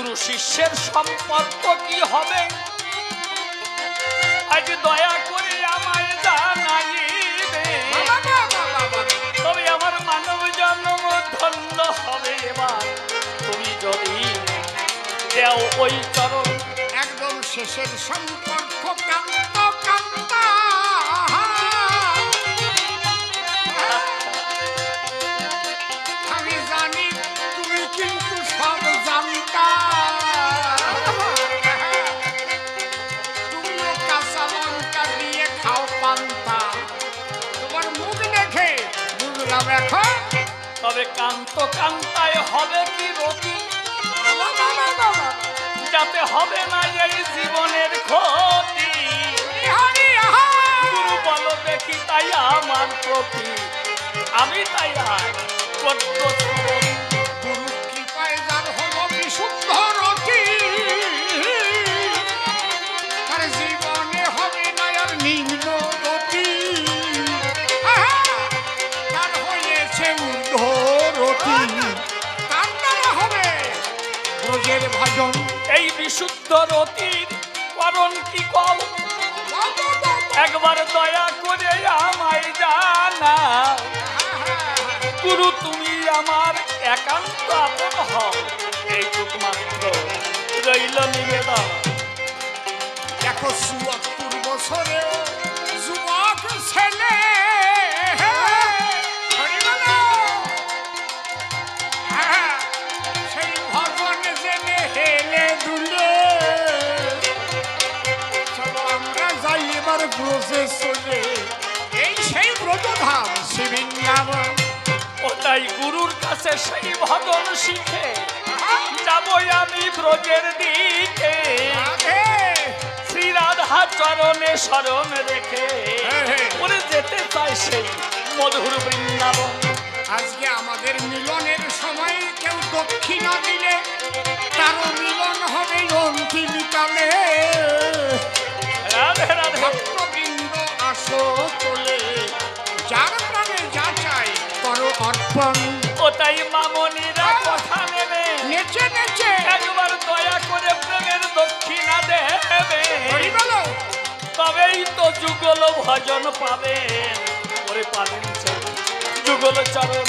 গুরু শিষ্যের সম্পর্ক কি হবে আজ দয়া করে আমায় জানাইবে, তবে আমার মানব জন্ম ধন্য হবে। এবার তুমি যদি দেও ওই চরণ, একদম শেষের সম্পর্ক কান্ত কান্ত। আমি জানি তুমি কিন্তু সব জানতা, তুমিও কাঁচা লঙ্কা দিয়ে খাও পান্তা, তোমার মুখ দেখে বুঝলাম এখন। তবে কান্ত কান্তায় হবে কি রতি, যাতে হবে না এই জীবনের ক্ষতি। গুরু বলো দেখি তাই আমার প্রতি, আমি তাই আর বড্ড শ্রবণ। গুরু কৃপায় যার হলো বিশুদ্ধ রতি, তার জীবনে হবে না আর নিম্ন গতি, তার হয়েছে ঊর্ধ্ব রতি, তার দ্বারা হবে ব্রজের ভজন। এই বিশুদ্ধ রতির কারণ কি কও, একবার দয়া করে আমায় জানা। গুরু তুমি আমার একান্ত আপন হও, এইটুক মাত্র রইল নিবেদন। দেখো ৭৪ বছরে যুবক ছেলে, সেই ভজন জেনে হেলে দুলে, চলো আমরা যাই এবার ব্রজে চলে, এই সেই ব্রজধাম শ্রীবৃন্দাবন। ওটাই গুরুর কাছে সেই ভজন শিখে যাবই আমি ব্রজের দিকে। শ্রী রাধা চরণে শরণ রেখে ওরে যেতে চায় সেই মধুর বৃন্দাবন। আজকে আমাদের মিলনের সময় কেউ দক্ষিণা দিলে তারও মিলন হবে অন্তিম কালে। রাধে রাধে ভক্তবৃন্দ আসো চলে, যার প্রাণে যা চাই করো অর্পণ। ওটাই মামনিরা কথা নেবে, নেচে নেচে একবার দয়া করে প্রেমের দক্ষিণা দেবে, তবেই তো যুগল ভজন পাবেন। ওরে পাবেন সেই যুগল চরণ।